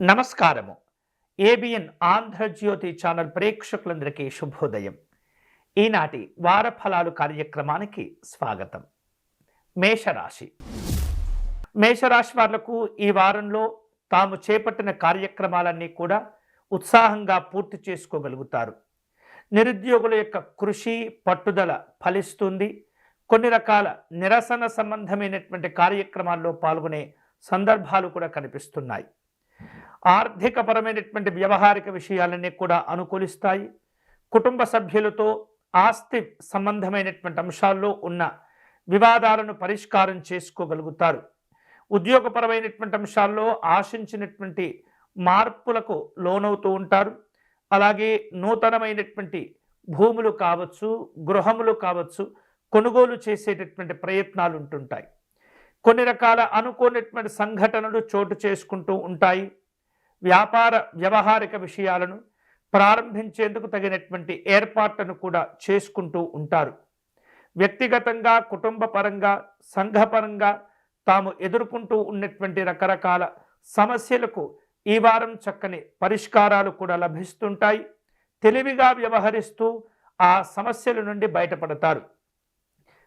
నమస్కారము. ABN Andhra Jyothi channel ప్రేక్షకులందరికీ శుభోదయం. ఈనాటి వార ఫలాలు కార్యక్రమానికి స్వాగతం. మేషరాశి. మేషరాశి వాళ్లకు ఈ వారంలో తాము చేపట్టిన కార్యక్రమాలన్నీ కూడా ఉత్సాహంగా పూర్తి చేసుకోగలుగుతారు. నిరుద్యోగుల యొక్క కృషి పట్టుదల ఫలిస్తుంది. కొన్ని రకాల నిరసన సంబంధమైనటువంటి కార్యక్రమాల్లో పాల్గొనే సందర్భాలు కూడా కనిపిస్తున్నాయి. ఆర్థికపరమైనటువంటి వ్యవహారిక విషయాలన్నీ కూడా అనుకూలిస్తాయి. కుటుంబ సభ్యులతో ఆస్తి సంబంధమైనటువంటి అంశాల్లో ఉన్న వివాదాలను పరిష్కారం చేసుకోగలుగుతారు. ఉద్యోగపరమైనటువంటి అంశాల్లో ఆశించినటువంటి మార్పులకు లోనవుతూ ఉంటారు. అలాగే నూతనమైనటువంటి భూములు కావచ్చు, గృహములు కావచ్చు, కొనుగోలు చేసేటటువంటి ప్రయత్నాలు ఉంటుంటాయి. కొన్ని రకాల అనుకోనటువంటి సంఘటనలు చోటు చేసుకుంటూ ఉంటాయి. వ్యాపార వ్యవహారిక విషయాలను ప్రారంభించేందుకు తగినటువంటి ఏర్పాట్లను కూడా చేసుకుంటూ ఉంటారు. వ్యక్తిగతంగా కుటుంబ పరంగా సంఘపరంగా తాము ఎదుర్కొంటూ ఉన్నటువంటి రకరకాల సమస్యలకు ఈ వారం చక్కని పరిష్కారాలు కూడా లభిస్తుంటాయి. తెలివిగా వ్యవహరిస్తూ ఆ సమస్యల నుండి బయటపడతారు.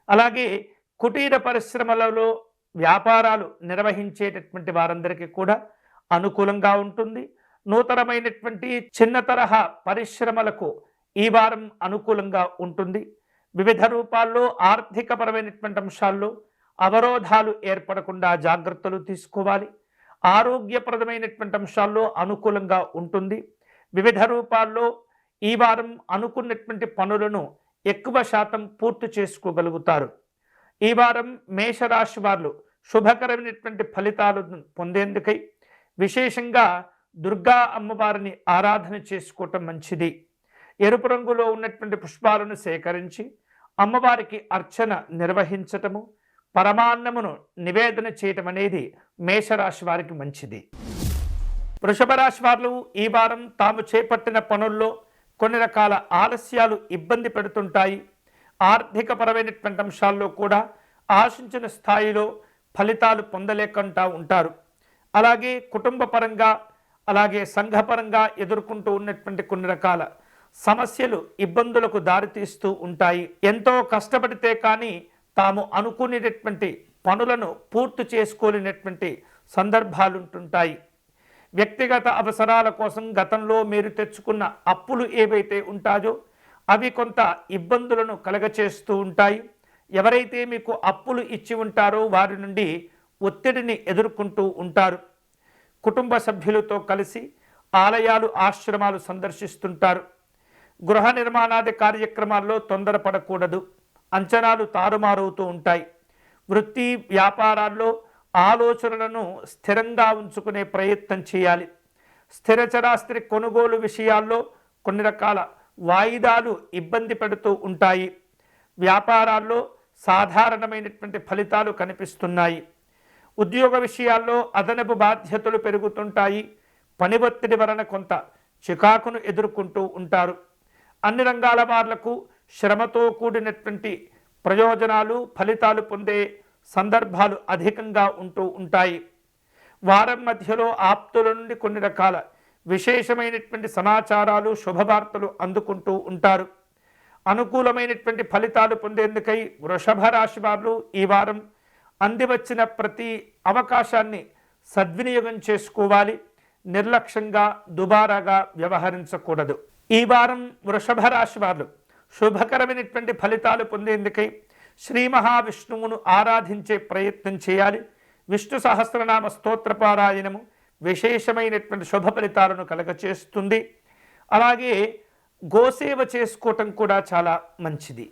అలాగే కుటీర పరిశ్రమలలో వ్యాపారాలు నిర్వహించేటటువంటి వారందరికీ కూడా అనుకూలంగా ఉంటుంది. నూతనమైనటువంటి చిన్న తరహా పరిశ్రమలకు ఈ వారం అనుకూలంగా ఉంటుంది. వివిధ రూపాల్లో ఆర్థికపరమైనటువంటి అంశాల్లో అవరోధాలు ఏర్పడకుండా జాగ్రత్తలు తీసుకోవాలి. ఆరోగ్యప్రదమైనటువంటి అంశాల్లో అనుకూలంగా ఉంటుంది. వివిధ రూపాల్లో ఈ వారం అనుకున్నటువంటి పనులను ఎక్కువ శాతం పూర్తి చేసుకోగలుగుతారు. ఈ వారం మేషరాశి వారు శుభకరమైనటువంటి ఫలితాలను పొందేందుకై విశేషంగా దుర్గా అమ్మవారిని ఆరాధన చేసుకోవటం మంచిది. ఎరుపు రంగులో ఉన్నటువంటి పుష్పాలను సేకరించి అమ్మవారికి అర్చన నిర్వహించటము, పరమాన్నమును నివేదన చేయటం అనేది మేషరాశి వారికి మంచిది. వృషభ రాశి వారు ఈ వారం తాము చేపట్టిన పనుల్లో కొన్ని రకాల ఆలస్యాలు ఇబ్బంది పెడుతుంటాయి. ఆర్థికపరమైనటువంటి అంశాల్లో కూడా ఆశించిన స్థాయిలో ఫలితాలు పొందలేకుండా ఉంటారు. అలాగే కుటుంబ పరంగా అలాగే సంఘపరంగా ఎదుర్కొంటూ ఉన్నటువంటి కొన్ని రకాల సమస్యలు ఇబ్బందులకు దారితీస్తూ ఉంటాయి. ఎంతో కష్టపడితే కానీ తాము అనుకునేటటువంటి పనులను పూర్తి చేసుకోలేనటువంటి సందర్భాలు ఉంటుంటాయి. వ్యక్తిగత అవసరాల కోసం గతంలో మీరు తెచ్చుకున్న అప్పులు ఏవైతే ఉంటాయో అవి కొంత ఇబ్బందులను కలగచేస్తూ ఉంటాయి. ఎవరైతే మీకు అప్పులు ఇచ్చి ఉంటారో వారి నుండి ఒత్తిడిని ఎదుర్కొంటూ ఉంటారు. కుటుంబ సభ్యులతో కలిసి ఆలయాలు ఆశ్రమాలు సందర్శిస్తుంటారు. గృహ నిర్మాణాది కార్యక్రమాల్లో తొందరపడకూడదు. అంచనాలు తారుమారవుతూ ఉంటాయి. వృత్తి వ్యాపారాల్లో ఆలోచనలను స్థిరంగా ఉంచుకునే ప్రయత్నం చేయాలి. స్థిరచరాస్తి కొనుగోలు విషయాల్లో కొన్ని రకాల వాయిదాలు ఇబ్బంది పెడుతూ ఉంటాయి. వ్యాపారాల్లో సాధారణమైనటువంటి ఫలితాలు కనిపిస్తున్నాయి. ఉద్యోగ విషయాల్లో అదనపు బాధ్యతలు పెరుగుతుంటాయి. పని ఒత్తిడి వలన కొంత చికాకును ఎదుర్కొంటూ ఉంటారు. అన్ని రంగాల వాళ్లకు శ్రమతో కూడినటువంటి ప్రయోజనాలు ఫలితాలు పొందే సందర్భాలు అధికంగా ఉంటూ ఉంటాయి. వారం మధ్యలో ఆప్తుల నుండి కొన్ని రకాల విశేషమైనటువంటి సమాచారాలు శుభవార్తలు అందుకుంటూ ఉంటారు. అనుకూలమైనటువంటి ఫలితాలు పొందేందుకై వృషభ రాశి వారు ఈ వారం అందివచ్చిన ప్రతి అవకాశాన్ని సద్వినియోగం చేసుకోవాలి. నిర్లక్ష్యంగా దుబారాగా వ్యవహరించకూడదు. ఈ వారం వృషభ రాశి వారు శుభకరమైనటువంటి ఫలితాలు పొందేందుకై శ్రీ మహావిష్ణువును ఆరాధించే ప్రయత్నం చేయాలి. విష్ణు సహస్రనామ స్తోత్రపారాయణము విశేషమైనటువంటి శుభ ఫలితాలను కలగచేస్తుంది. అలాగే గోసేవ చేసుకోవటం కూడా చాలా మంచిది.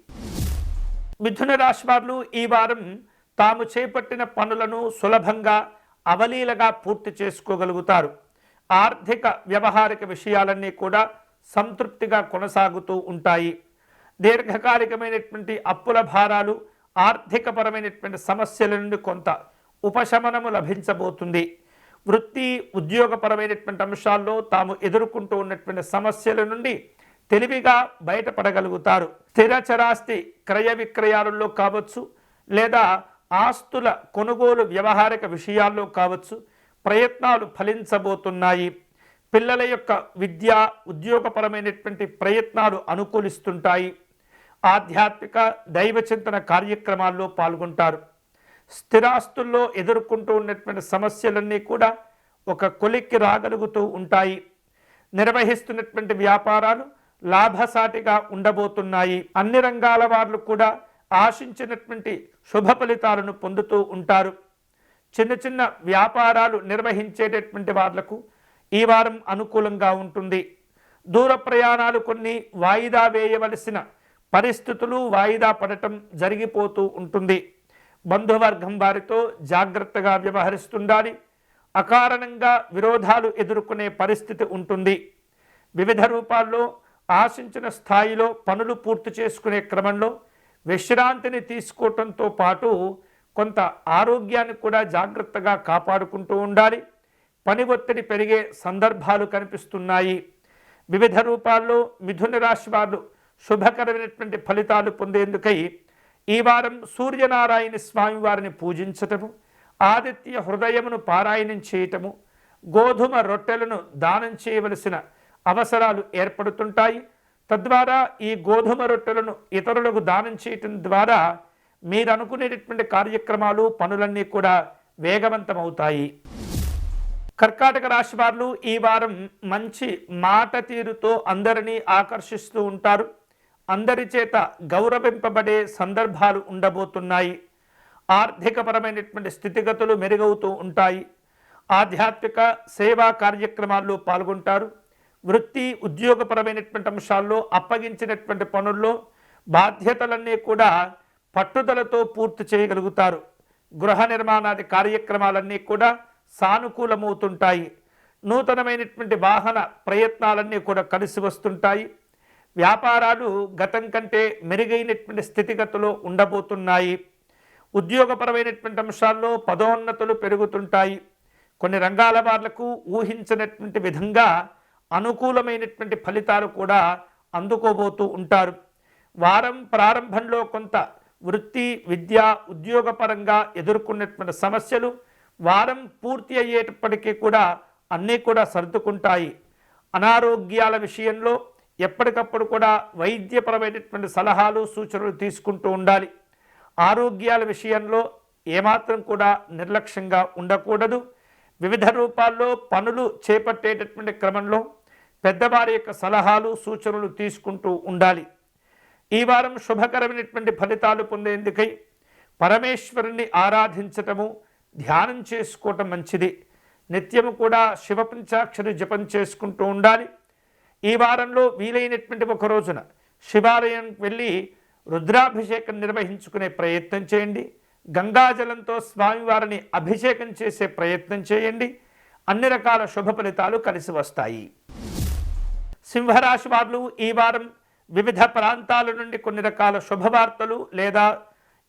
మిథున రాశి వారు ఈ వారం తాము చేపట్టిన పనులను సులభంగా అవలీలగా పూర్తి చేసుకోగలుగుతారు. ఆర్థిక వ్యవహారిక విషయాలన్నీ కూడా సంతృప్తిగా కొనసాగుతూ ఉంటాయి. దీర్ఘకాలికమైనటువంటి అప్పుల భారాలు ఆర్థికపరమైనటువంటి సమస్యల నుండి కొంత ఉపశమనము లభించబోతుంది. వృత్తి ఉద్యోగపరమైనటువంటి అంశాల్లో తాము ఎదుర్కొంటూ ఉన్నటువంటి సమస్యల నుండి తెలివిగా బయటపడగలుగుతారు. స్థిరచరాస్తి క్రయ విక్రయాలలో కావచ్చు లేదా ఆస్తుల కొనుగోలు వ్యవహారిక విషయాల్లో కావచ్చు ప్రయత్నాలు ఫలించబోతున్నాయి. పిల్లల యొక్క విద్య ఉద్యోగపరమైనటువంటి ప్రయత్నాలు అనుకూలిస్తుంటాయి. ఆధ్యాత్మిక దైవ చింతన కార్యక్రమాల్లో పాల్గొంటారు. స్థిరాస్తుల్లో ఎదుర్కొంటూ ఉన్నటువంటి సమస్యలన్నీ కూడా ఒక కొలిక్కి రాగలుగుతూ ఉంటాయి. నిర్వహిస్తున్నటువంటి వ్యాపారాలు లాభసాటిగా ఉండబోతున్నాయి. అన్ని రంగాల వారు కూడా ఆశించినటువంటి శుభ ఫలితాలను పొందుతూ ఉంటారు. చిన్న చిన్న వ్యాపారాలు నిర్వహించేటటువంటి వాళ్లకు ఈ వారం అనుకూలంగా ఉంటుంది. దూర ప్రయాణాలు కొన్ని వాయిదా వేయవలసిన పరిస్థితులు వాయిదా పడటం జరిగిపోతూ ఉంటుంది. బంధువర్గం వారితో జాగ్రత్తగా వ్యవహరిస్తుండాలి. అకారణంగా విరోధాలు ఎదుర్కొనే పరిస్థితి ఉంటుంది. వివిధ రూపాల్లో ఆశించిన స్థాయిలో పనులు పూర్తి చేసుకునే క్రమంలో విశ్రాంతిని తీసుకోవటంతో పాటు కొంత ఆరోగ్యాన్ని కూడా జాగ్రత్తగా కాపాడుకుంటూ ఉండాలి. పని ఒత్తిడి పెరిగే సందర్భాలు కనిపిస్తున్నాయి. వివిధ రూపాల్లో మిథున రాశి వారు శుభకరమైనటువంటి ఫలితాలు పొందేందుకై ఈ వారం సూర్యనారాయణ స్వామి వారిని పూజించటము, ఆదిత్య హృదయమును పారాయణం చేయటము, గోధుమ రొట్టెలను దానం చేయవలసిన అవసరాలు ఏర్పడుతుంటాయి. తద్వారా ఈ గోధుమ రొట్టెలను ఇతరులకు దానం చేయటం ద్వారా మీరు అనుకునేటటువంటి కార్యక్రమాలు పనులన్నీ కూడా వేగవంతమవుతాయి. కర్కాటక రాశి వారు ఈ వారం మంచి మాట తీరుతో అందరినీ ఆకర్షిస్తూ ఉంటారు. అందరి చేత గౌరవింపబడే సందర్భాలు ఉండబోతున్నాయి. ఆర్థికపరమైనటువంటి స్థితిగతులు మెరుగవుతూ ఉంటాయి. ఆధ్యాత్మిక సేవా కార్యక్రమాల్లో పాల్గొంటారు. వృత్తి ఉద్యోగపరమైనటువంటి అంశాల్లో అప్పగించినటువంటి పనుల్లో బాధ్యతలన్నీ కూడా పట్టుదలతో పూర్తి చేయగలుగుతారు. గృహ నిర్మాణాది కార్యక్రమాలన్నీ కూడా సానుకూలమవుతుంటాయి. నూతనమైనటువంటి వాహన ప్రయత్నాలన్నీ కూడా కలిసి వస్తుంటాయి. వ్యాపారాలు గతం కంటే మెరుగైనటువంటి స్థితిగతిలో ఉండబోతున్నాయి. ఉద్యోగపరమైనటువంటి అంశాల్లో పదోన్నతులు పెరుగుతుంటాయి. కొన్ని రంగాల వాళ్లకు ఊహించినటువంటి విధంగా అనుకూలమైనటువంటి ఫలితాలు కూడా అందుకోబోతూ ఉంటారు. వారం ప్రారంభంలో కొంత వృత్తి విద్య ఉద్యోగపరంగా ఎదుర్కొన్నటువంటి సమస్యలు వారం పూర్తి అయ్యేటప్పటికీ కూడా అన్నీ కూడా సర్దుకుంటాయి. అనారోగ్యాల విషయంలో ఎప్పటికప్పుడు కూడా వైద్యపరమైనటువంటి సలహాలు సూచనలు తీసుకుంటూ ఉండాలి. ఆరోగ్యాల విషయంలో ఏమాత్రం కూడా నిర్లక్ష్యంగా ఉండకూడదు. వివిధ రూపాల్లో పనులు చేపట్టేటటువంటి క్రమంలో పెద్దవారి యొక్క సలహాలు సూచనలు తీసుకుంటూ ఉండాలి. ఈ వారం శుభకరమైనటువంటి ఫలితాలు పొందేందుకై పరమేశ్వరుని ఆరాధించటము, ధ్యానం చేసుకోవటం మంచిది. నిత్యము కూడా శివపంచాక్షరి జపం చేసుకుంటూ ఉండాలి. ఈ వారంలో వీలైనటువంటి ఒక రోజున శివాలయం వెళ్ళి రుద్రాభిషేకం నిర్వహించుకునే ప్రయత్నం చేయండి. గంగాజలంతో స్వామివారిని అభిషేకం చేసే ప్రయత్నం చేయండి. అన్ని రకాల శుభ ఫలితాలు కలిసి వస్తాయి. సింహరాశి వారు ఈ వారం వివిధ ప్రాంతాల నుండి కొన్ని రకాల శుభవార్తలు లేదా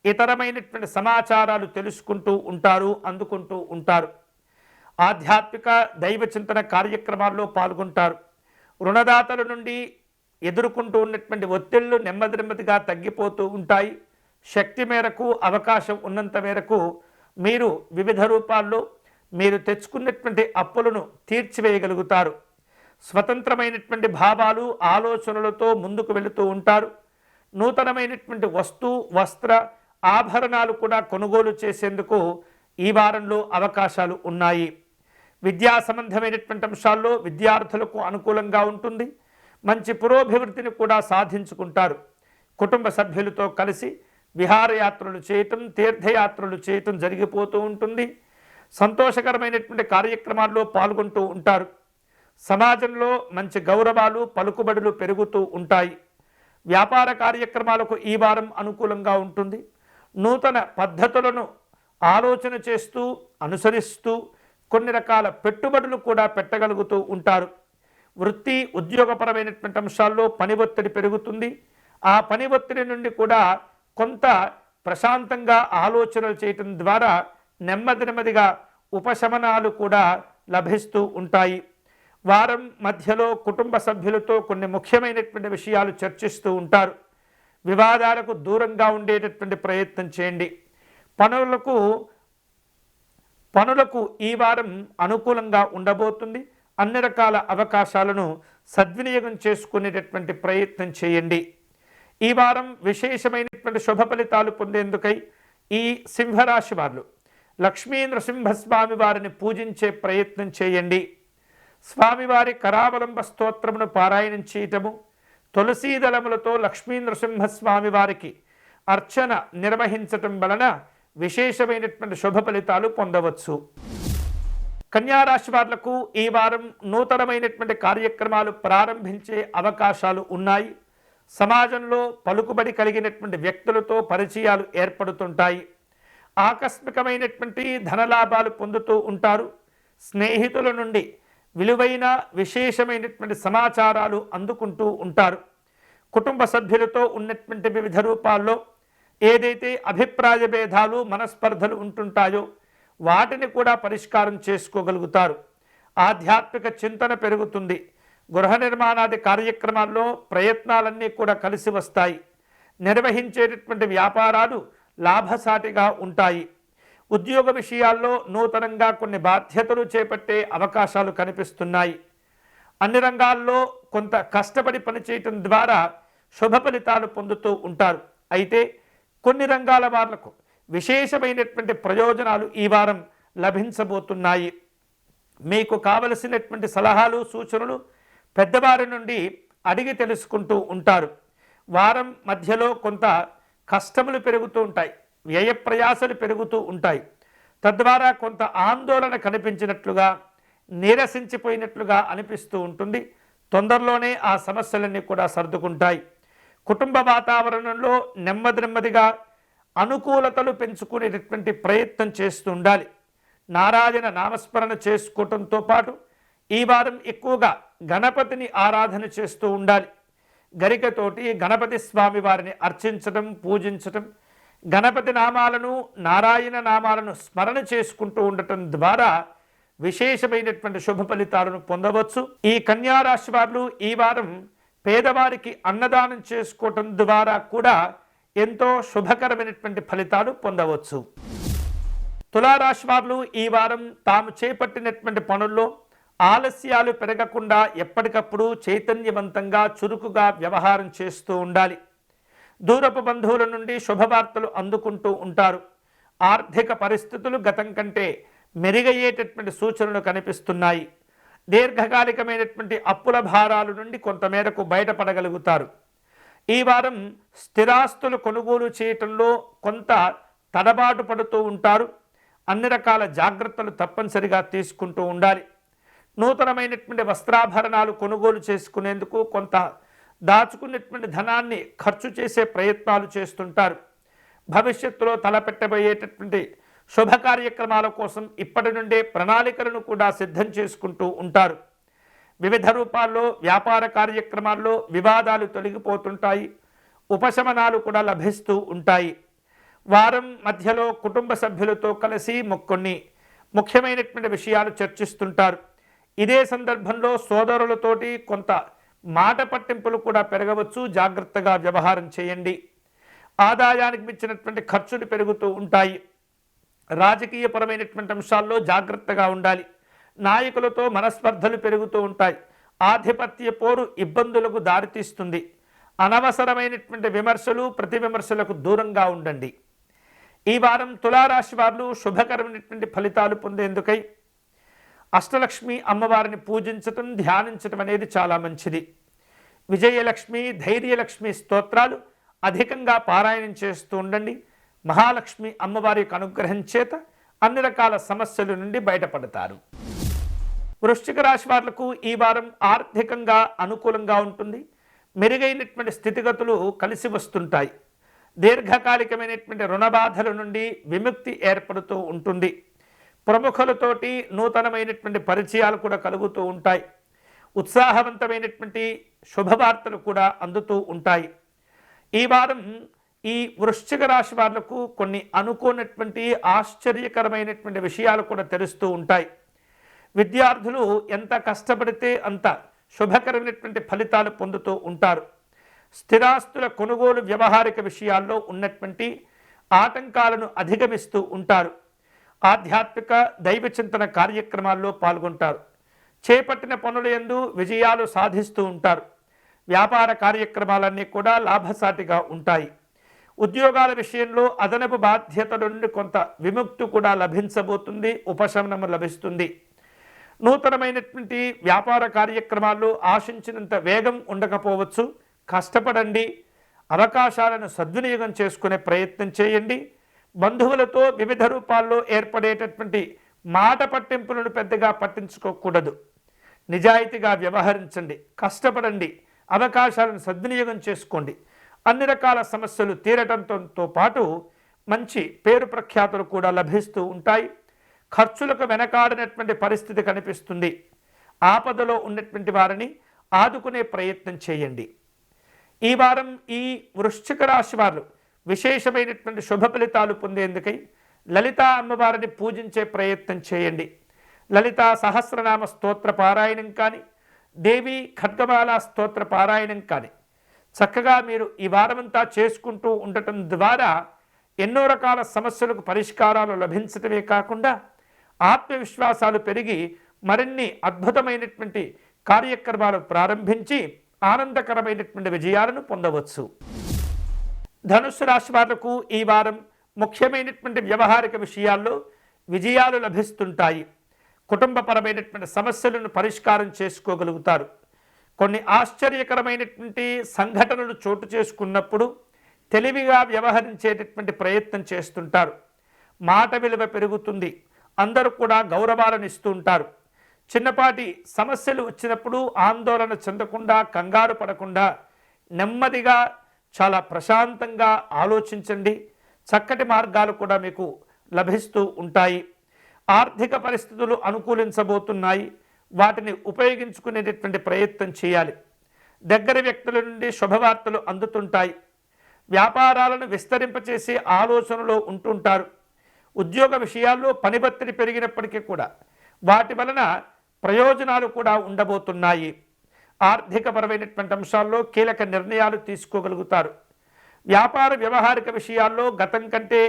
ఇతరమైనటువంటి సమాచారాలు తెలుసుకుంటూ ఉంటారు, అందుకుంటూ ఉంటారు. ఆధ్యాత్మిక దైవ చింతన కార్యక్రమాల్లో పాల్గొంటారు. రుణదాతల నుండి ఎదుర్కొంటూ ఉన్నటువంటి ఒత్తిళ్లు నెమ్మదిగా తగ్గిపోతూ ఉంటాయి. శక్తి మేరకు అవకాశం ఉన్నంత మేరకు మీరు వివిధ రూపాల్లో మీరు తెచ్చుకున్నటువంటి అప్పులను తీర్చివేయగలుగుతారు. స్వతంత్రమైనటువంటి భావాలు ఆలోచనలతో ముందుకు వెళుతూ ఉంటారు. నూతనమైనటువంటి వస్త్ర ఆభరణాలు కూడా కొనుగోలు చేసేందుకు ఈ వారంలో అవకాశాలు ఉన్నాయి. విద్యా సంబంధమైనటువంటి అంశాల్లో విద్యార్థులకు అనుకూలంగా ఉంటుంది. మంచి పురోభివృద్ధిని కూడా సాధించుకుంటారు. కుటుంబ సభ్యులతో కలిసి విహారయాత్రలు చేయటం, తీర్థయాత్రలు చేయటం జరిగిపోతూ ఉంటుంది. సంతోషకరమైనటువంటి కార్యక్రమాల్లో పాల్గొంటూ ఉంటారు. సమాజంలో మంచి గౌరవాలు పలుకుబడులు పెరుగుతూ ఉంటాయి. వ్యాపార కార్యక్రమాలకు ఈ వారం అనుకూలంగా ఉంటుంది. నూతన పద్ధతులను ఆలోచన చేస్తూ అనుసరిస్తూ కొన్ని రకాల పెట్టుబడులు కూడా పెట్టగలుగుతూ ఉంటారు. వృత్తి ఉద్యోగపరమైనటువంటి అంశాల్లో పని ఒత్తిడి పెరుగుతుంది. ఆ పని ఒత్తిడి నుండి కూడా కొంత ప్రశాంతంగా ఆలోచనలు చేయటం ద్వారా నెమ్మదిగా ఉపశమనాలు కూడా లభిస్తూ ఉంటాయి. వారం మధ్యలో కుటుంబ సభ్యులతో కొన్ని ముఖ్యమైనటువంటి విషయాలు చర్చిస్తూ ఉంటారు. వివాదాలకు దూరంగా ఉండేటటువంటి ప్రయత్నం చేయండి. పనులకు పనులకు ఈ వారం అనుకూలంగా ఉండబోతుంది. అన్ని రకాల అవకాశాలను సద్వినియోగం చేసుకునేటటువంటి ప్రయత్నం చేయండి. ఈ వారం విశేషమైనటువంటి శుభ ఫలితాలు పొందేందుకై ఈ సింహరాశి వారు లక్ష్మీ నృసింహస్వామి వారిని పూజించే ప్రయత్నం చేయండి. స్వామివారి కరావలంబ స్తోత్రమును పారాయణం చేయటము, తులసీదళములతో లక్ష్మీ నృసింహస్వామి వారికి అర్చన నిర్వహించటం వలన విశేషమైనటువంటి శుభ ఫలితాలు పొందవచ్చు. కన్యారాశి వాళ్లకు ఈ వారం నూతనమైనటువంటి కార్యక్రమాలు ప్రారంభించే అవకాశాలు ఉన్నాయి. సమాజంలో పలుకుబడి కలిగినటువంటి వ్యక్తులతో పరిచయాలు ఏర్పడుతుంటాయి. ఆకస్మికమైనటువంటి ధనలాభాలు పొందుతూ ఉంటారు. స్నేహితుల నుండి విలువైన విశేషమైనటువంటి సమాచారాలు అందుకుంటూ ఉంటారు. కుటుంబ సభ్యులతో ఉన్నటువంటి వివిధ రూపాల్లో ఏదైతే అభిప్రాయ భేదాలు మనస్పర్ధలు ఉంటుంటాయో వాటిని కూడా పరిష్కారం చేసుకోగలుగుతారు. ఆధ్యాత్మిక చింతన పెరుగుతుంది. గృహ నిర్మాణాది కార్యక్రమాల్లో ప్రయత్నాలన్నీ కూడా కలిసి వస్తాయి. నిర్వహించేటటువంటి వ్యాపారాలు లాభసాటిగా ఉంటాయి. ఉద్యోగ విషయాల్లో నూతనంగా కొన్ని బాధ్యతలు చేపట్టే అవకాశాలు కనిపిస్తున్నాయి. అన్ని రంగాల్లో కొంత కష్టపడి పనిచేయటం ద్వారా శుభ ఫలితాలు పొందుతూ ఉంటారు. అయితే కొన్ని రంగాల వాళ్లకు విశేషమైనటువంటి ప్రయోజనాలు ఈ వారం లభించబోతున్నాయి. మీకు కావలసినటువంటి సలహాలు సూచనలు పెద్దవారి నుండి అడిగి తెలుసుకుంటూ ఉంటారు. వారం మధ్యలో కొంత కష్టములు పెరుగుతూ ఉంటాయి, వ్యయ ప్రయాసలు పెరుగుతూ ఉంటాయి. తద్వారా కొంత ఆందోళన కనిపించినట్లుగా, నీరసించిపోయినట్లుగా అనిపిస్తూ ఉంటుంది. తొందరలోనే ఆ సమస్యలన్నీ కూడా సర్దుకుంటాయి. కుటుంబ వాతావరణంలో నెమ్మదిగా అనుకూలతలు పెంచుకునేటటువంటి ప్రయత్నం చేస్తూ ఉండాలి. నారాయణ నామస్మరణ చేసుకోవటంతో పాటు ఈ వారం ఎక్కువగా గణపతిని ఆరాధన చేస్తూ ఉండాలి. గరికతోటి గణపతి స్వామి వారిని అర్చించడం, పూజించటం, గణపతి నామాలను నారాయణ నామాలను స్మరణ చేసుకుంటూ ఉండటం ద్వారా విశేషమైనటువంటి శుభ ఫలితాలను పొందవచ్చు. ఈ కన్యారాశి వారు ఈ వారం పేదవారికి అన్నదానం చేసుకోవటం ద్వారా కూడా ఎంతో శుభకరమైనటువంటి ఫలితాలు పొందవచ్చు. తులారాశి వారు ఈ వారం తాము చేపట్టినటువంటి పనుల్లో ఆలస్యాలు పెరగకుండా ఎప్పటికప్పుడు చైతన్యవంతంగా చురుకుగా వ్యవహారం చేస్తూ ఉండాలి. దూరపు బంధువుల నుండి శుభవార్తలు అందుకుంటూ ఉంటారు. ఆర్థిక పరిస్థితులు గతం కంటే మెరుగయ్యేటటువంటి సూచనలు కనిపిస్తున్నాయి. దీర్ఘకాలికమైనటువంటి అప్పుల భారాల నుండి కొంతమేరకు బయటపడగలుగుతారు. ఈ వారం స్థిరాస్తులు కొనుగోలు చేయటంలో కొంత తడబాటు పడుతూ ఉంటారు. అన్ని రకాల జాగ్రత్తలు తప్పనిసరిగా తీసుకుంటూ ఉండాలి. నూతనమైనటువంటి వస్త్రాభరణాలు కొనుగోలు చేసుకునేందుకు కొంత దాచుకున్నటువంటి ధనాన్ని ఖర్చు చేసే ప్రయత్నాలు చేస్తుంటారు. భవిష్యత్తులో తలపెట్టబోయేటటువంటి శుభ కార్యక్రమాల కోసం ఇప్పటి నుండే ప్రణాళికలను కూడా సిద్ధం చేసుకుంటూ ఉంటారు. వివిధ రూపాల్లో వ్యాపార కార్యక్రమాల్లో వివాదాలు తొలగిపోతుంటాయి. ఉపశమనాలు కూడా లభిస్తూ ఉంటాయి. వారం మధ్యలో కుటుంబ సభ్యులతో కలిసి కొన్ని ముఖ్యమైనటువంటి విషయాలు చర్చిస్తుంటారు. ఇదే సందర్భంలో సోదరులతోటి కొంత మాట పట్టింపులు కూడా పెరగవచ్చు. జాగ్రత్తగా వ్యవహారం చేయండి. ఆదాయానికి మించినటువంటి ఖర్చులు పెరుగుతూ ఉంటాయి. రాజకీయపరమైనటువంటి అంశాల్లో జాగ్రత్తగా ఉండాలి. నాయకులతో మనస్పర్ధలు పెరుగుతూ ఉంటాయి. ఆధిపత్య పోరు ఇబ్బందులకు దారితీస్తుంది. అనవసరమైనటువంటి విమర్శలు ప్రతి విమర్శలకు దూరంగా ఉండండి. ఈ వారం తులారాశి వారు శుభకరమైనటువంటి ఫలితాలు పొందేందుకై అష్టలక్ష్మి అమ్మవారిని పూజించటం, ధ్యానించటం అనేది చాలా మంచిది. విజయలక్ష్మి, ధైర్యలక్ష్మి స్తోత్రాలు అధికంగా పారాయణం చేస్తూ ఉండండి. మహాలక్ష్మి అమ్మవారి యొక్క అనుగ్రహం చేత అన్ని రకాల సమస్యల నుండి బయటపడతారు. వృశ్చిక రాశి వాళ్లకు ఈ వారం ఆర్థికంగా అనుకూలంగా ఉంటుంది. మెరుగైనటువంటి స్థితిగతులు కలిసి వస్తుంటాయి. దీర్ఘకాలికమైనటువంటి రుణబాధల నుండి విముక్తి ఏర్పడుతూ ఉంటుంది. ప్రముఖులతోటి నూతనమైనటువంటి పరిచయాలు కూడా కలుగుతూ ఉంటాయి. ఉత్సాహవంతమైనటువంటి శుభవార్తలు కూడా అందుతూ ఉంటాయి. ఈ వారం ఈ వృశ్చిక రాశి వాళ్లకు కొన్ని అనుకోనటువంటి ఆశ్చర్యకరమైనటువంటి విషయాలు కూడా తెలుస్తూ ఉంటాయి. విద్యార్థులు ఎంత కష్టపడితే అంత శుభకరమైనటువంటి ఫలితాలు పొందుతూ ఉంటారు. స్థిరాస్తుల కొనుగోలు వ్యవహారిక విషయాల్లో ఉన్నటువంటి ఆటంకాలను అధిగమిస్తూ ఉంటారు. ఆధ్యాత్మిక దైవ చింతన కార్యక్రమాల్లో పాల్గొంటారు. చేపట్టిన పనుల యందు విజయాలు సాధిస్తూ ఉంటారు. వ్యాపార కార్యక్రమాలన్నీ కూడా లాభసాటిగా ఉంటాయి. ఉద్యోగాల విషయంలో అదనపు బాధ్యతల నుండి కొంత విముక్తి కూడా లభించబోతుంది, ఉపశమనము లభిస్తుంది. నూతనమైనటువంటి వ్యాపార కార్యక్రమాల్లో ఆశించినంత వేగం ఉండకపోవచ్చు. కష్టపడండి, అవకాశాలను సద్వినియోగం చేసుకునే ప్రయత్నం చేయండి. బంధువులతో వివిధ రూపాల్లో ఏర్పడేటటువంటి మాట పట్టింపులను పెద్దగా పట్టించుకోకూడదు. నిజాయితీగా వ్యవహరించండి, కష్టపడండి, అవకాశాలను సద్వినియోగం చేసుకోండి. అన్ని రకాల సమస్యలు తీరటంతో పాటు మంచి పేరు ప్రఖ్యాతులు కూడా లభిస్తూ ఉంటాయి. ఖర్చులకు వెనకాడినటువంటి పరిస్థితి కనిపిస్తుంది. ఆపదలో ఉన్నటువంటి వారిని ఆదుకునే ప్రయత్నం చేయండి. ఈ వారం ఈ వృశ్చిక రాశి వారు విశేషమైనటువంటి శుభ ఫలితాలు పొందేందుకై లలితా అమ్మవారిని పూజించే ప్రయత్నం చేయండి. లలితా సహస్రనామ స్తోత్ర పారాయణం కానీ, దేవి ఖడ్గమాల స్తోత్ర పారాయణం కానీ చక్కగా మీరు ఈ వారమంతా చేసుకుంటూ ఉండటం ద్వారా ఎన్నో రకాల సమస్యలకు పరిష్కారాలు లభించటమే కాకుండా ఆత్మవిశ్వాసాలు పెరిగి మరిన్ని అద్భుతమైనటువంటి కార్యక్రమాలు ప్రారంభించి ఆనందకరమైనటువంటి విజయాలను పొందవచ్చు. ధనుస్సు రాశి వాళ్లకు ఈ వారం ముఖ్యమైనటువంటి వ్యవహారిక విషయాల్లో విజయాలు లభిస్తుంటాయి. కుటుంబపరమైనటువంటి సమస్యలను పరిష్కారం చేసుకోగలుగుతారు. కొన్ని ఆశ్చర్యకరమైనటువంటి సంఘటనలు చోటు చేసుకున్నప్పుడు తెలివిగా వ్యవహరించేటటువంటి ప్రయత్నం చేస్తుంటారు. మాట విలువ పెరుగుతుంది. అందరూ కూడా గౌరవాలను ఇస్తూ ఉంటారు. చిన్నపాటి సమస్యలు వచ్చినప్పుడు ఆందోళన చెందకుండా, కంగారు పడకుండా నెమ్మదిగా చాలా ప్రశాంతంగా ఆలోచించండి. చక్కటి మార్గాలు కూడా మీకు లభిస్తూ ఉంటాయి. ఆర్థిక పరిస్థితులు అనుకూలించబోతున్నాయి. వాటిని ఉపయోగించుకునేటటువంటి ప్రయత్నం చేయాలి. దగ్గర వ్యక్తుల నుండి శుభవార్తలు అందుతుంటాయి. వ్యాపారాలను విస్తరింపచేసే ఆలోచనలో ఉంటుంటారు. ఉద్యోగ విషయాల్లో పని ఒత్తిడి పెరిగినప్పటికీ కూడా వాటి వలన ప్రయోజనాలు కూడా ఉండబోతున్నాయి. ఆర్థికపరమైనటువంటి అంశాల్లో కీలక నిర్ణయాలు తీసుకోగలుగుతారు. వ్యాపార వ్యవహారిక విషయాల్లో గతం కంటే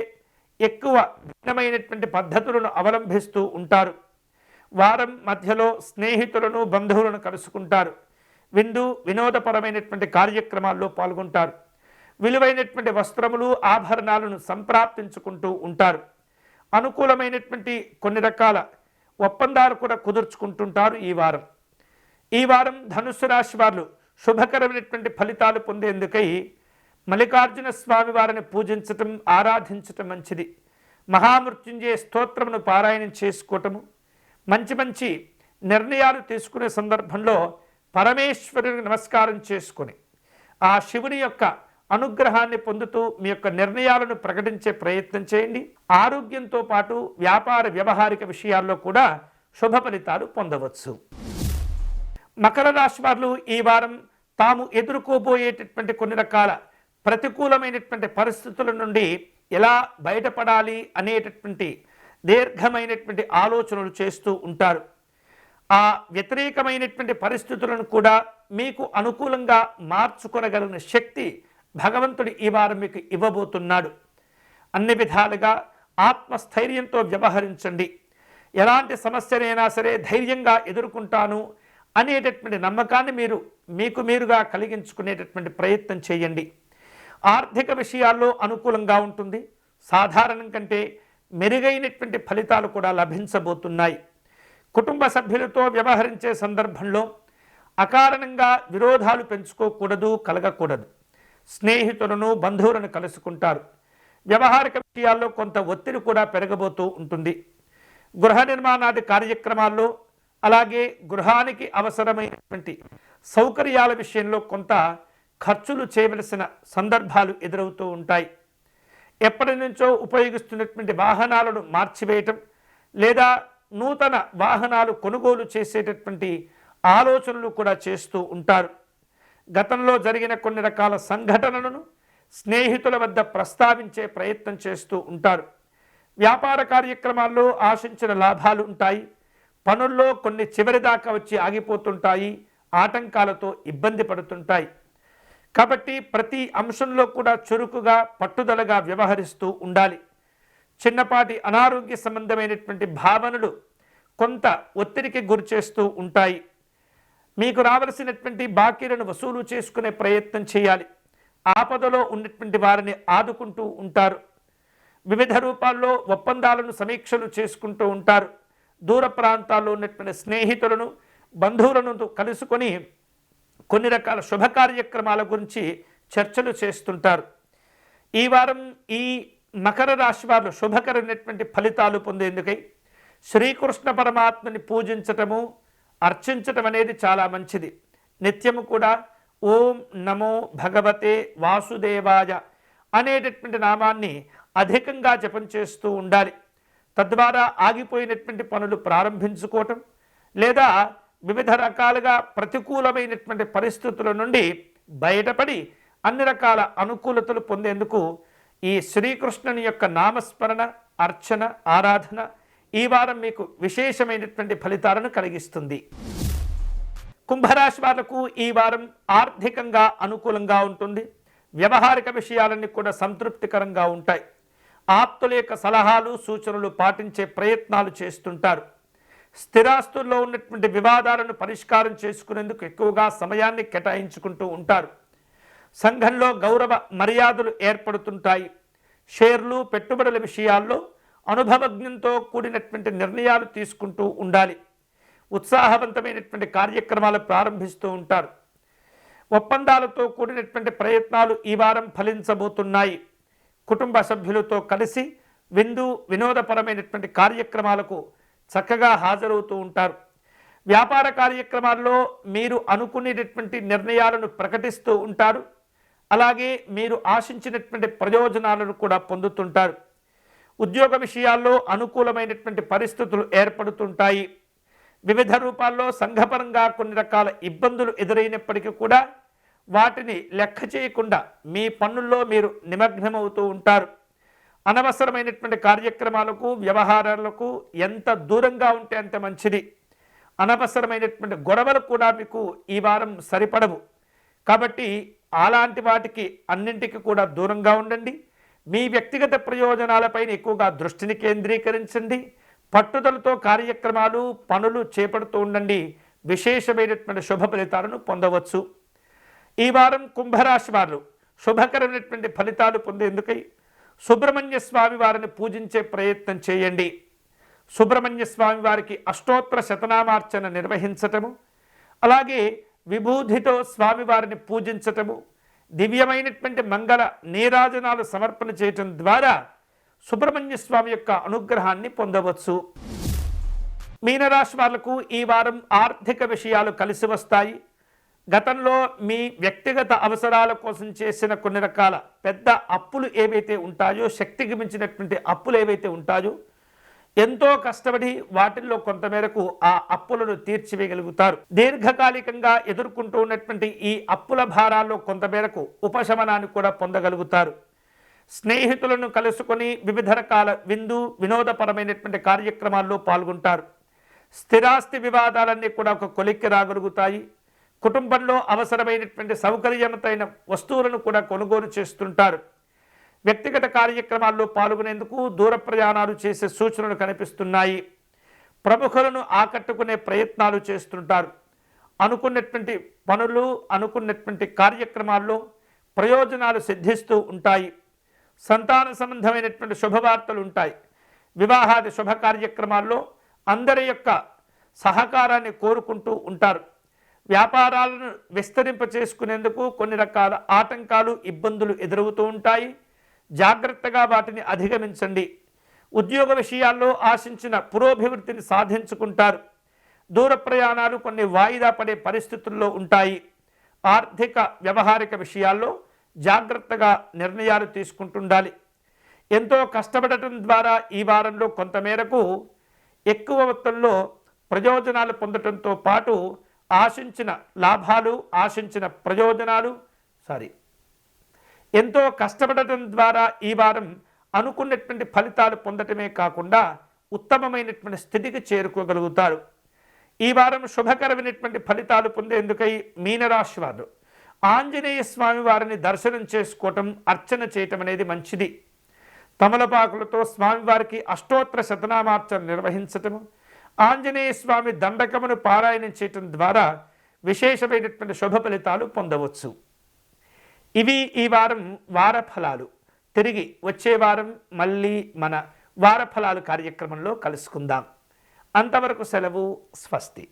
ఎక్కువ భిన్నమైనటువంటి పద్ధతులను అవలంబిస్తూ ఉంటారు. వారం మధ్యలో స్నేహితులను, బంధువులను కలుసుకుంటారు. వినోదపరమైనటువంటి కార్యక్రమాల్లో పాల్గొంటారు. విలువైనటువంటి వస్త్రములు, ఆభరణాలను సంప్రాప్తించుకుంటూ ఉంటారు. అనుకూలమైనటువంటి కొన్ని రకాల ఒప్పందాలు కూడా కుదుర్చుకుంటుంటారు. ఈ వారం ధనుస్సు రాశి వారు శుభకరమైనటువంటి ఫలితాలు పొందేందుకై మల్లికార్జున స్వామి వారిని పూజించటం, ఆరాధించటం మంచిది. మహామృత్యుంజయ స్తోత్రమును పారాయణం చేసుకోవటము, మంచి నిర్ణయాలు తీసుకునే సందర్భంలో పరమేశ్వరునికి నమస్కారం చేసుకొని ఆ శివుని యొక్క అనుగ్రహాన్ని పొందుతూ మీ యొక్క నిర్ణయాలను ప్రకటించే ప్రయత్నం చేయండి. ఆరోగ్యంతో పాటు వ్యాపార వ్యవహారిక విషయాల్లో కూడా శుభ ఫలితాలు పొందవచ్చు. మకర రాశి వారు ఈ వారం తాము ఎదుర్కోబోయేటటువంటి కొన్ని రకాల ప్రతికూలమైనటువంటి పరిస్థితుల నుండి ఎలా బయటపడాలి అనేటటువంటి దీర్ఘమైనటువంటి ఆలోచనలు చేస్తూ ఉంటారు. ఆ వ్యతిరేకమైనటువంటి పరిస్థితులను కూడా మీకు అనుకూలంగా మార్చుకొనగలిగిన శక్తి భగవంతుడు ఈ వారం మీకు ఇవ్వబోతున్నాడు. అన్ని విధాలుగా ఆత్మస్థైర్యంతో వ్యవహరించండి. ఎలాంటి సమస్యనైనా సరే ధైర్యంగా ఎదుర్కొంటాను అనేటటువంటి నమ్మకాన్ని మీకు మీరుగా కలిగించుకునేటటువంటి ప్రయత్నం చేయండి. ఆర్థిక విషయాల్లో అనుకూలంగా ఉంటుంది. సాధారణం కంటే మెరుగైనటువంటి ఫలితాలు కూడా లభించబోతున్నాయి. కుటుంబ సభ్యులతో వ్యవహరించే సందర్భంలో అకారణంగా విరోధాలు పెంచుకోకూడదు, కలగకూడదు. స్నేహితులను, బంధువులను కలుసుకుంటారు. వ్యవహారిక విషయాల్లో కొంత ఒత్తిడి కూడా పెరగబోతూ ఉంటుంది. గృహ నిర్మాణాది కార్యక్రమాల్లో, అలాగే గృహానికి అవసరమైనటువంటి సౌకర్యాల విషయంలో కొంత ఖర్చులు చేయవలసిన సందర్భాలు ఎదురవుతూ ఉంటాయి. ఎప్పటి నుంచో ఉపయోగిస్తున్నటువంటి వాహనాలను మార్చివేయటం లేదా నూతన వాహనాలు కొనుగోలు చేసేటటువంటి ఆలోచనలు కూడా చేస్తూ ఉంటారు. గతంలో జరిగిన కొన్ని రకాల సంఘటనలను స్నేహితుల వద్ద ప్రస్తావించే ప్రయత్నం చేస్తూ ఉంటారు. వ్యాపార కార్యక్రమాల్లో ఆశించిన లాభాలు ఉంటాయి. పనుల్లో కొన్ని చివరి దాకా వచ్చి ఆగిపోతుంటాయి. ఆటంకాలతో ఇబ్బంది పడుతుంటాయి. కాబట్టి ప్రతి అంశంలో కూడా చురుకుగా, పట్టుదలగా వ్యవహరిస్తూ ఉండాలి. చిన్నపాటి అనారోగ్య సంబంధమైనటువంటి భావనలు కొంత ఒత్తిడికి గురి చేస్తూ ఉంటాయి. మీకు రావలసినటువంటి బాకీలను వసూలు చేసుకునే ప్రయత్నం చేయాలి. ఆపదలో ఉన్నటువంటి వారిని ఆదుకుంటూ ఉంటారు. వివిధ రూపాల్లో ఒప్పందాలను సమీక్షలు చేసుకుంటూ ఉంటారు. దూర ప్రాంతాల్లో ఉన్నటువంటి స్నేహితులను బంధువులను కలుసుకొని కొన్ని రకాల శుభ కార్యక్రమాల గురించి చర్చలు చేస్తుంటారు. ఈ వారం ఈ మకర రాశి వారు శుభకరమైనటువంటి ఫలితాలు పొందేందుకై శ్రీకృష్ణ పరమాత్మని పూజించటము అర్చించటం అనేది చాలా మంచిది. నిత్యము కూడా ఓం నమో భగవతే వాసుదేవాయ అనేటటువంటి నామాన్ని అధికంగా జపం చేస్తూ ఉండాలి. తద్వారా ఆగిపోయినటువంటి పనులు ప్రారంభించుకోవటం లేదా వివిధ రకాలుగా ప్రతికూలమైనటువంటి పరిస్థితుల నుండి బయటపడి అన్ని రకాల అనుకూలతలు పొందేందుకు ఈ శ్రీకృష్ణుని యొక్క నామస్మరణ అర్చన ఆరాధన ఈ వారం మీకు విశేషమైనటువంటి ఫలితాలను కలిగిస్తుంది. కుంభరాశి వాళ్లకు ఈ వారం ఆర్థికంగా అనుకూలంగా ఉంటుంది. వ్యవహారిక విషయాలన్నీ కూడా సంతృప్తికరంగా ఉంటాయి. ఆప్తుల యొక్క సలహాలు సూచనలు పాటించే ప్రయత్నాలు చేస్తుంటారు. స్థిరాస్తుల్లో ఉన్నటువంటి వివాదాలను పరిష్కారం చేసుకునేందుకు ఎక్కువగా సమయాన్ని కేటాయించుకుంటూ ఉంటారు. సంఘంలో గౌరవ మర్యాదలు ఏర్పడుతుంటాయి. షేర్లు పెట్టుబడుల విషయాల్లో అనుభవజ్ఞంతో కూడినటువంటి నిర్ణయాలు తీసుకుంటూ ఉండాలి. ఉత్సాహవంతమైనటువంటి కార్యక్రమాలు ప్రారంభిస్తూ ఉంటారు. ఒప్పందాలతో కూడినటువంటి ప్రయత్నాలు ఈ వారం ఫలించబోతున్నాయి. కుటుంబ సభ్యులతో కలిసి వినోదపరమైనటువంటి కార్యక్రమాలకు చక్కగా హాజరవుతూ ఉంటారు. వ్యాపార కార్యక్రమాల్లో మీరు అనుకునేటటువంటి నిర్ణయాలను ప్రకటిస్తూ ఉంటారు. అలాగే మీరు ఆశించినటువంటి ప్రయోజనాలను కూడా పొందుతుంటారు. ఉద్యోగ విషయాల్లో అనుకూలమైనటువంటి పరిస్థితులు ఏర్పడుతుంటాయి. వివిధ రూపాల్లో సంఘపరంగా కొన్ని రకాల ఇబ్బందులు ఎదురైనప్పటికీ కూడా వాటిని లెక్క చేయకుండా మీ పనుల్లో మీరు నిమగ్నమవుతూ ఉంటారు. అనవసరమైనటువంటి కార్యక్రమాలకు వ్యవహారాలకు ఎంత దూరంగా ఉంటే అంత మంచిది. అనవసరమైనటువంటి గొడవలు కూడా మీకు ఈ వారం సరిపడవు. కాబట్టి అలాంటి వాటికి అన్నింటికి కూడా దూరంగా ఉండండి. మీ వ్యక్తిగత ప్రయోజనాలపైన ఎక్కువగా దృష్టిని కేంద్రీకరించండి. పట్టుదలతో కార్యక్రమాలు పనులు చేపడుతూ ఉండండి. విశేషమైనటువంటి శుభ ఫలితాలను పొందవచ్చు. ఈ వారం కుంభరాశి వారు శుభకరమైనటువంటి ఫలితాలు పొందేందుకై సుబ్రహ్మణ్య స్వామి వారిని పూజించే ప్రయత్నం చేయండి. సుబ్రహ్మణ్య స్వామి వారికి అష్టోత్తర శతనామార్చన నిర్వహించటము, అలాగే విభూతితో స్వామివారిని పూజించటము, దివ్యమైనటువంటి మంగళ నీరాజనాలు సమర్పణ చేయటం ద్వారా సుబ్రహ్మణ్య స్వామి యొక్క అనుగ్రహాన్ని పొందవచ్చు. మీనరాశి వాళ్లకు ఈ వారం ఆర్థిక విషయాలు కలిసి వస్తాయి. గతంలో మీ వ్యక్తిగత అవసరాల కోసం చేసిన కొన్ని రకాల పెద్ద అప్పులు ఏవైతే ఉంటాయో, శక్తికి మించినటువంటి అప్పులు ఏవైతే ఉంటాయో, ఎంతో కష్టపడి వాటిల్లో కొంతమేరకు ఆ అప్పులను తీర్చివేయగలుగుతారు. దీర్ఘకాలికంగా ఎదుర్కొంటూ ఉన్నటువంటి ఈ అప్పుల భారాల్లో కొంతమేరకు ఉపశమనాన్ని కూడా పొందగలుగుతారు. స్నేహితులను కలుసుకొని వివిధ రకాల వినోదపరమైనటువంటి కార్యక్రమాల్లో పాల్గొంటారు. స్థిరాస్తి వివాదాలన్నీ కూడా ఒక కొలిక్కి రాగలుగుతాయి. కుటుంబంలో అవసరమైనటువంటి సౌకర్యవంతమైన వస్తువులను కూడా కొనుగోలు చేస్తుంటారు. వ్యక్తిగత కార్యక్రమాల్లో పాల్గొనేందుకు దూర ప్రయాణాలు చేసే సూచనలు కనిపిస్తున్నాయి. ప్రముఖులను ఆకట్టుకునే ప్రయత్నాలు చేస్తుంటారు. అనుకున్నటువంటి పనులు అనుకున్నటువంటి కార్యక్రమాల్లో ప్రయోజనాలు సిద్ధిస్తూ ఉంటాయి. సంతాన సంబంధమైనటువంటి శుభవార్తలు ఉంటాయి. వివాహాది శుభ కార్యక్రమాల్లో అందరి యొక్క సహకారాన్ని కోరుకుంటూ ఉంటారు. వ్యాపారాలను విస్తరింప చేసుకునేందుకు కొన్ని రకాల ఆటంకాలు ఇబ్బందులు ఎదురవుతూ ఉంటాయి. జాగ్రత్తగా వాటిని అధిగమించండి. ఉద్యోగ విషయాల్లో ఆశించిన పురోభివృద్ధిని సాధించుకుంటారు. దూర ప్రయాణాలు కొన్ని వాయిదా పడే పరిస్థితుల్లో ఉంటాయి. ఆర్థిక వ్యవహారిక విషయాల్లో జాగ్రత్తగా నిర్ణయాలు తీసుకుంటుండాలి. ఎంతో కష్టపడటం ద్వారా ఈ వారంలో కొంతమేరకు ఎక్కువ మొత్తంలో ప్రయోజనాలు పొందడంతో పాటు ఆశించిన లాభాలు ఆశించిన ప్రయోజనాలు ఎంతో కష్టపడటం ద్వారా ఈ వారం అనుకున్నటువంటి ఫలితాలు పొందటమే కాకుండా ఉత్తమమైనటువంటి స్థితికి చేరుకోగలుగుతారు. ఈ వారం శుభకరమైనటువంటి ఫలితాలు పొందేందుకై మీనరాశి వారు ఆంజనేయ స్వామి వారిని దర్శనం చేసుకోవటం అర్చన చేయటం అనేది మంచిది. తమలపాకులతో స్వామివారికి అష్టోత్తర శతనామార్చన నిర్వహించటము, ఆంజనేయ స్వామి దండకమును పారాయణం చేయటం ద్వారా విశేషమైనటువంటి శుభ ఫలితాలు పొందవచ్చు. ఇవి ఈ వారం వార ఫలాలు. తిరిగి వచ్చే వారం మళ్ళీ మన వార ఫలాలు కార్యక్రమంలో కలుసుకుందాం. అంతవరకు సెలవు. స్వస్తి.